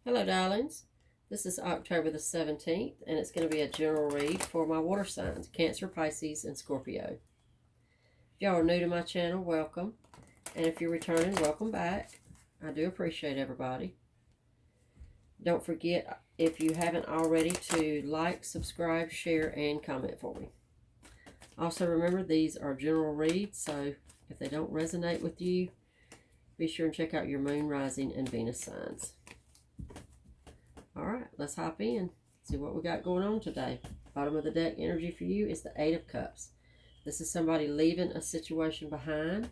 Hello, darlings. This is October the 17th, and it's going to be a general read for my water signs, Cancer, Pisces, and Scorpio. If y'all are new to my channel, welcome. And if you're returning, welcome back. I do appreciate everybody. Don't forget, if you haven't already, to like, subscribe, share, and comment for me. Also, remember, these are general reads, so if they don't resonate with you, be sure and check out your moon, rising, and Venus signs. All right, let's hop in, see what we got going on today. Bottom of the deck energy for you is the Eight of Cups. This is somebody leaving a situation behind,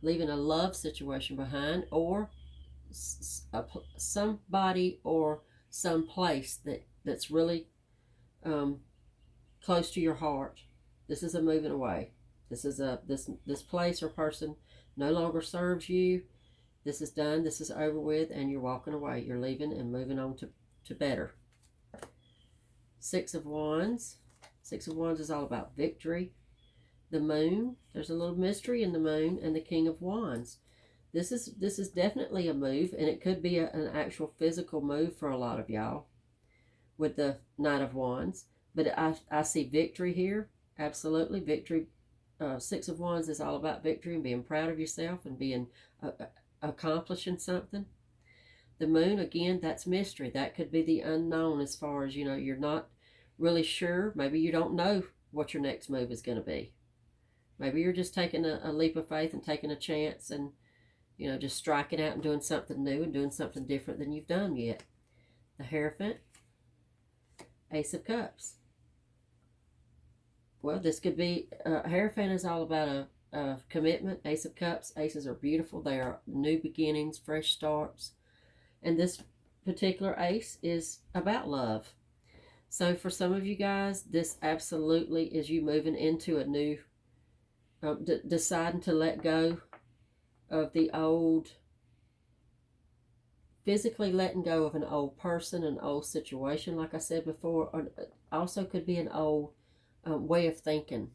leaving a love situation behind, or somebody or some place that's really close to your heart. This is a moving away. This is this place or person no longer serves you. This is done. This is over with, and you're walking away. You're leaving and moving on to better. Six of Wands. Six of Wands is all about victory. The Moon. There's a little mystery in the Moon, and the King of Wands. This is definitely a move, and it could be an actual physical move for a lot of y'all with the Knight of Wands. But I see victory here. Absolutely, victory. Six of Wands is all about victory and being proud of yourself and being accomplishing something. The Moon, again, that's mystery. That could be the unknown as far as, you're not really sure. Maybe you don't know what your next move is going to be. Maybe you're just taking a leap of faith and taking a chance and, just striking out and doing something new and doing something different than you've done yet. The Hierophant, Ace of Cups. Well, this could be, Hierophant is all about a commitment. Ace of Cups, aces are beautiful. They are new beginnings, fresh starts. And this particular ace is about love. So for some of you guys, this absolutely is you moving into a new, deciding to let go of the old, physically letting go of an old person, an old situation, like I said before. Or also could be an old way of thinking.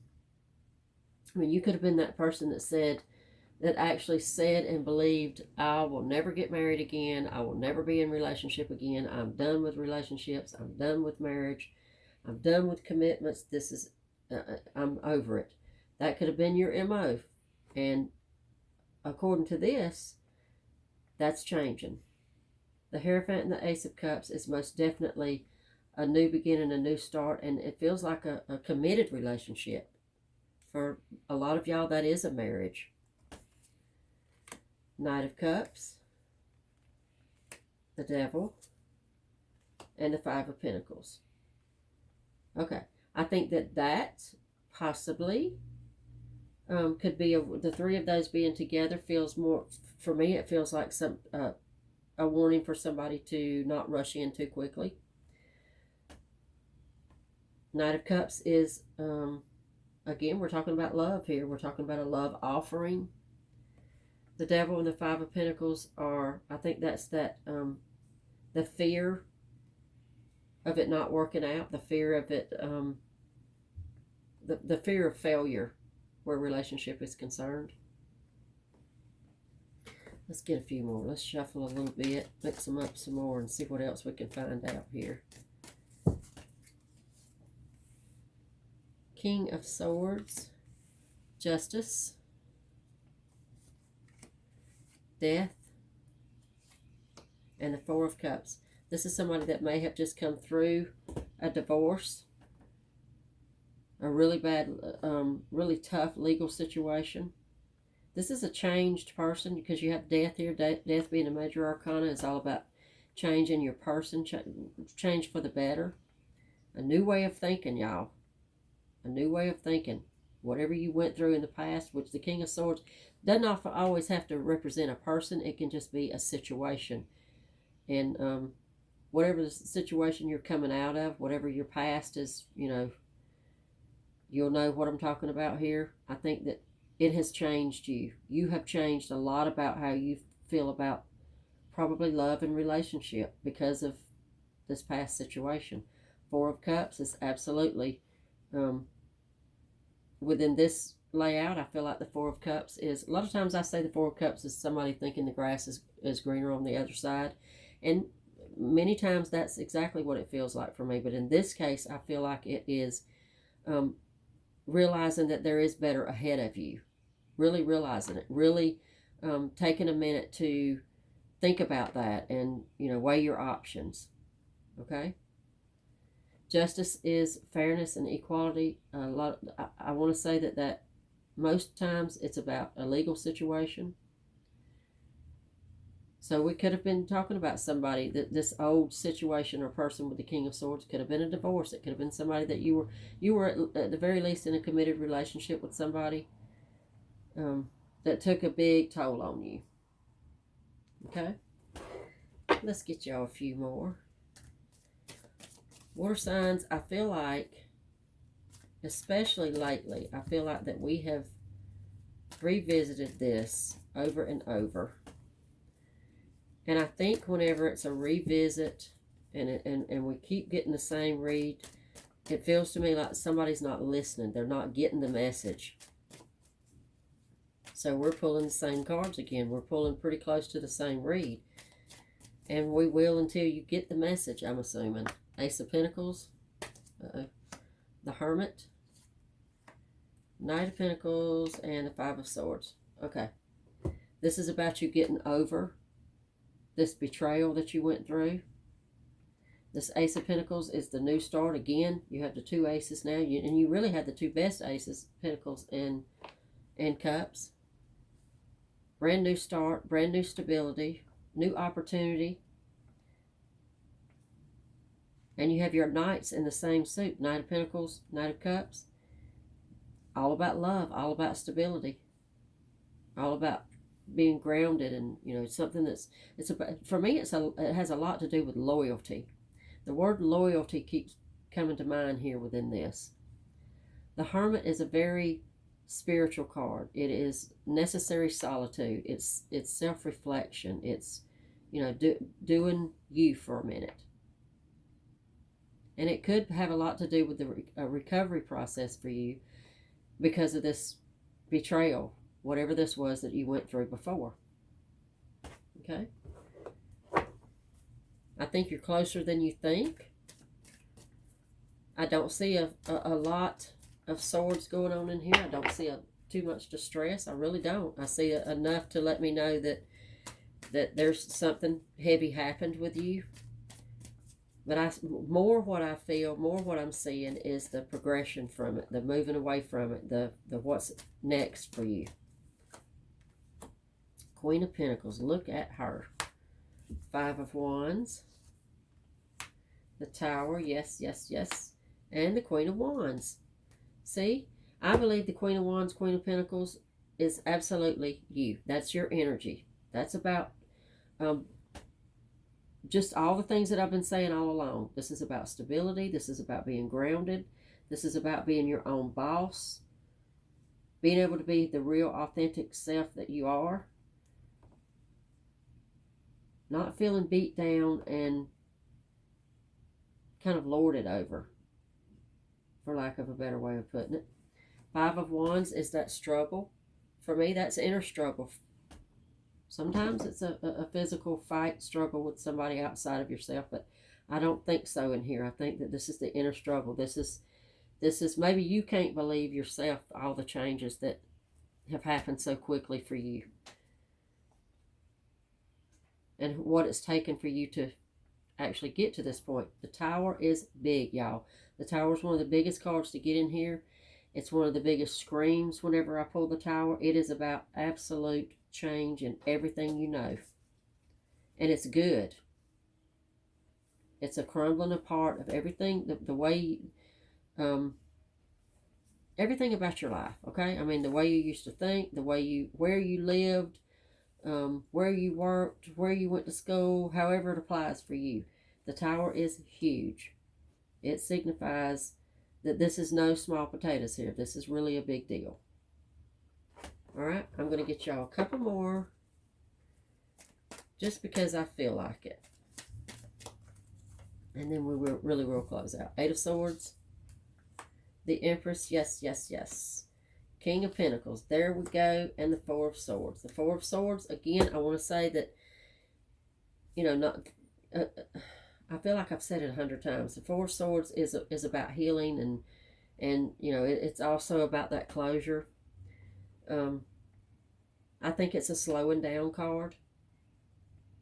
I mean, you could have been that person that actually said and believed, I will never get married again. I will never be in a relationship again. I'm done with relationships. I'm done with marriage. I'm done with commitments. I'm over it. That could have been your MO. And according to this, that's changing. The Hierophant and the Ace of Cups is most definitely a new beginning, a new start, and it feels like a committed relationship. For a lot of y'all, that is a marriage. Knight of Cups, the Devil, and the Five of Pentacles. Okay, I think that possibly could be the three of those being together feels more, for me, it feels like a warning for somebody to not rush in too quickly. Knight of Cups is, again, we're talking about love here. We're talking about a love offering. The Devil and the Five of Pentacles are, I think that's that, the fear of it not working out, the fear of it, the fear of failure where relationship is concerned. Let's get a few more. Let's shuffle a little bit, mix them up some more, and see what else we can find out here. King of Swords, Justice, Death, and the Four of Cups. This is somebody that may have just come through a divorce, a really bad, really tough legal situation. This is a changed person because you have Death here. Death being a major arcana is all about changing your person, change for the better. A new way of thinking, y'all. A new way of thinking. Whatever you went through in the past, which the King of Swords doesn't always have to represent a person. It can just be a situation. And whatever the situation you're coming out of, whatever your past is, you'll know what I'm talking about here. I think that it has changed you. You have changed a lot about how you feel about probably love and relationship because of this past situation. Four of Cups is absolutely, within this layout, I feel like the Four of Cups is, a lot of times I say the Four of Cups is somebody thinking the grass is greener on the other side. And many times that's exactly what it feels like for me. But in this case, I feel like it is realizing that there is better ahead of you. Really realizing it. Really taking a minute to think about that and, weigh your options. Okay? Justice is fairness and equality. I want to say that most times it's about a legal situation. So we could have been talking about somebody, that this old situation or person with the King of Swords could have been a divorce. It could have been somebody that you were at the very least in a committed relationship with somebody that took a big toll on you. Okay? Let's get y'all a few more. Water signs, I feel like, especially lately, I feel like that we have revisited this over and over. And I think whenever it's a revisit and we keep getting the same read, it feels to me like somebody's not listening. They're not getting the message. So we're pulling the same cards again. We're pulling pretty close to the same read. And we will until you get the message, I'm assuming. Ace of Pentacles. The Hermit. Knight of Pentacles. And the Five of Swords. Okay. This is about you getting over this betrayal that you went through. This Ace of Pentacles is the new start again. You have the two aces now. And you really have the two best aces, Pentacles and Cups. Brand new start, brand new stability, new opportunity. And you have your Knights in the same suit. Knight of Pentacles, Knight of Cups. All about love, all about stability. All about being grounded and, something that's, for me, it has a lot to do with loyalty. The word loyalty keeps coming to mind here within this. The Hermit is a very spiritual card. It is necessary solitude. It's self-reflection. It's, doing you for a minute. And it could have a lot to do with the recovery process for you because of this betrayal, whatever this was that you went through before. Okay? I think you're closer than you think. I don't see a lot of swords going on in here. I don't see too much distress. I really don't. I see enough to let me know that there's something heavy happened with you. But what I feel, more what I'm seeing is the progression from it, the moving away from it, the what's next for you. Queen of Pentacles, look at her. Five of Wands. The Tower, yes, yes, yes. And the Queen of Wands. See, I believe the Queen of Wands, Queen of Pentacles is absolutely you. That's your energy. That's about just all the things that I've been saying all along. This is about stability. This is about being grounded. This is about being your own boss. Being able to be the real authentic self that you are. Not feeling beat down and kind of lorded over, for lack of a better way of putting it. Five of Wands is that struggle. For me, that's inner struggle. Sometimes it's a physical fight, struggle with somebody outside of yourself, but I don't think so in here. I think that this is the inner struggle. This is maybe you can't believe yourself all the changes that have happened so quickly for you. And what it's taken for you to actually get to this point. The Tower is big, y'all. The Tower is one of the biggest cards to get in here. It's one of the biggest screams whenever I pull the Tower. It is about absolute change in everything you know. And it's good. It's a crumbling apart of everything, the way, everything about your life, okay? I mean, the way you used to think, where you lived, where you worked, where you went to school, however it applies for you. The Tower is huge. It signifies that this is no small potatoes here. This is really a big deal. All right, I'm going to get y'all a couple more just because I feel like it. And then we really will close out. Eight of Swords. The Empress, yes, yes, yes. King of Pentacles, there we go. And the Four of Swords. The Four of Swords, again, I want to say that, I feel like I've said it 100 times. The Four of Swords is about healing, and you know, it's also about that closure. I think it's a slowing down card.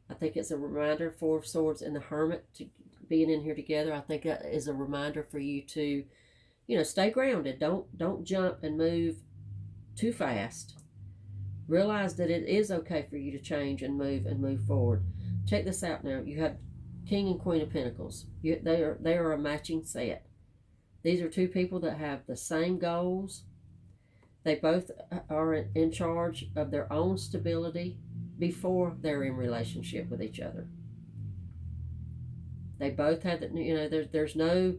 I think it's a reminder, Four of Swords and the Hermit to being in here together. I think that is a reminder for you to, you know, stay grounded. Don't jump and move too fast. Realize that it is okay for you to change and move forward. Check this out now. You have King and Queen of Pentacles. They are a matching set. These are two people that have the same goals. They both are in charge of their own stability before they're in relationship with each other. They both have the, you know, there's no,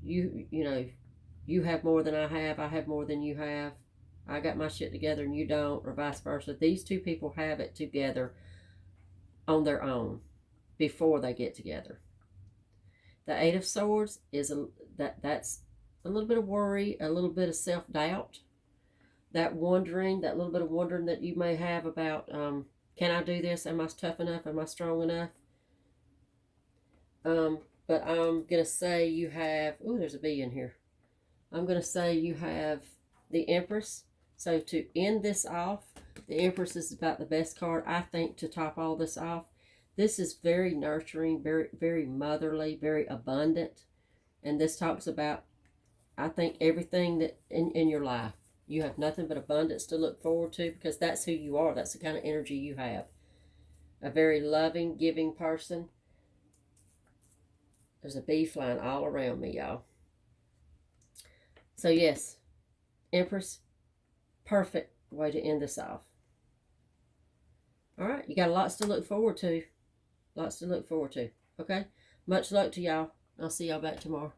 you know, you have more than I have more than you have, I got my shit together and you don't, or vice versa. These two people have it together on their own before they get together. The Eight of Swords is that's a little bit of worry, a little bit of self-doubt, that wondering, that little bit of wondering that you may have about, can I do this? Am I tough enough? Am I strong enough? But I'm going to say you have, oh, there's a B in here. I'm going to say you have the Empress. So to end this off, the Empress is about the best card, I think, to top all this off. This is very nurturing, very, very motherly, very abundant. And this talks about, I think, everything that in your life. You have nothing but abundance to look forward to, because that's who you are. That's the kind of energy you have. A very loving, giving person. There's a bee flying all around me, y'all. So yes, Empress, perfect way to end this off. All right, you got lots to look forward to. Lots to look forward to. Okay? Much luck to y'all. I'll see y'all back tomorrow.